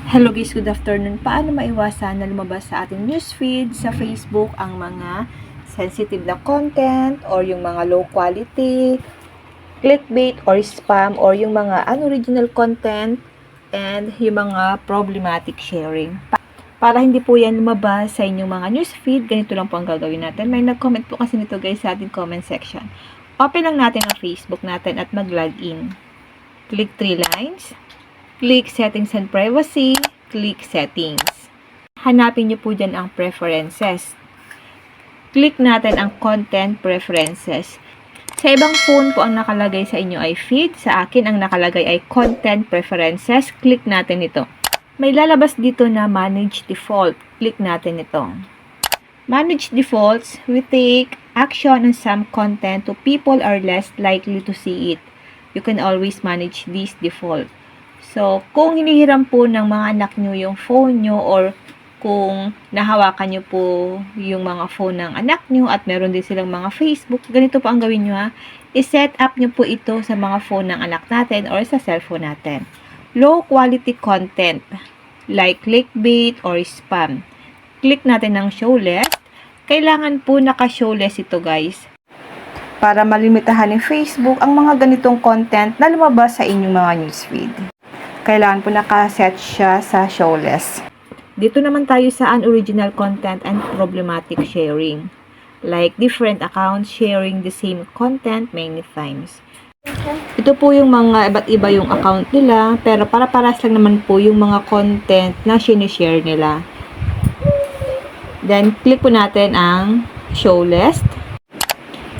Hello guys, good afternoon. Paano maiwasan na lumabas sa ating newsfeed sa Facebook ang mga sensitive na content or yung mga low quality, clickbait or spam or yung mga unoriginal content and yung mga problematic sharing. Para hindi po yan lumabas sa inyong mga newsfeed, ganito lang po ang gagawin natin. May nag-comment po kasi nito guys sa ating comment section. Open lang natin ang Facebook natin at mag-login. Click 3 lines. Click Settings and Privacy. Click Settings. Hanapin nyo po dyan ang Preferences. Click natin ang Content Preferences. Sa ibang phone po ang nakalagay sa inyo ay Feed. Sa akin ang nakalagay ay Content Preferences. Click natin ito. May lalabas dito na Manage Default. Click natin ito. Manage Defaults, we take action on some content to people are less likely to see it. You can always manage this default. So, kung hinihiram po ng mga anak nyo yung phone nyo or kung nahawakan nyo po yung mga phone ng anak nyo at meron din silang mga Facebook, ganito po ang gawin nyo ha. I-set up nyo po ito sa mga phone ng anak natin or sa cellphone natin. Low quality content like clickbait or spam. Click natin ng show list. Kailangan po naka-show list ito guys. Para malimitahan ng Facebook ang mga ganitong content na lumabas sa inyong mga newsfeed. Kailangan po nakaset siya sa show list. Dito naman tayo sa unoriginal content and problematic sharing. Like different accounts sharing the same content many times. Ito po yung mga iba't iba yung account nila, pero para-paras lang naman po yung mga content na sinishare nila. Then, click po natin ang show list.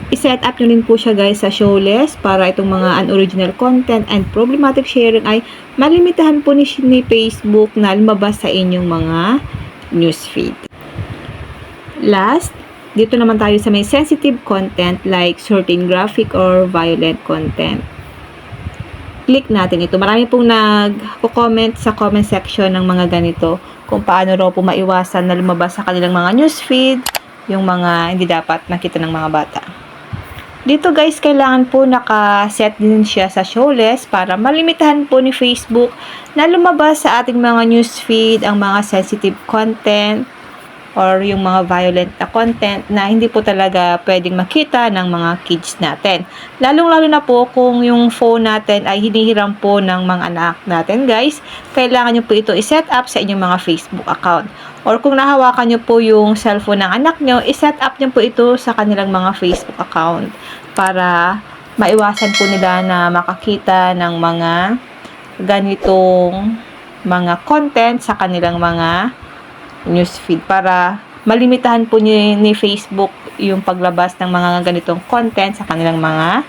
I-set up nyo rin po siya guys sa show list para itong mga unoriginal content and problematic sharing ay malimitahan po ni Facebook na lumabas sa inyong mga newsfeed. Last, dito naman tayo sa may sensitive content like certain graphic or violent content. Click natin ito. Marami pong nag-comment sa comment section ng mga ganito kung paano raw po maiwasan na lumabas sa kanilang mga newsfeed yung mga hindi dapat nakita ng mga bata. Dito guys, kailangan po nakaset din siya sa show list para malimitahan po ni Facebook na lumabas sa ating mga newsfeed ang mga sensitive content or yung mga violent na content na hindi po talaga pwedeng makita ng mga kids natin. Lalong-lalo na po kung yung phone natin ay hinihiram po ng mga anak natin guys, kailangan nyo po ito i-set up sa inyong mga Facebook account. Or kung nahawakan nyo po yung cellphone ng anak nyo, i-set up nyo po ito sa kanilang mga Facebook account para maiwasan po nila na makakita ng mga ganitong mga content sa kanilang mga newsfeed para malimitahan po ni Facebook yung paglabas ng mga ganitong content sa kanilang mga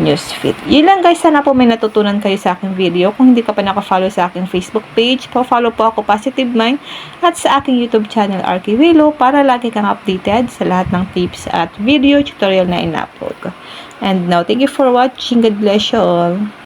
newsfeed. Yun lang guys, sana po may natutunan kayo sa aking video. Kung hindi ka pa naka-follow sa aking Facebook page, pa-follow po ako Positive Mind at sa aking YouTube channel RK Willow para lagi kang updated sa lahat ng tips at video tutorial na ina-upload ko. And now, thank you for watching. God bless you all.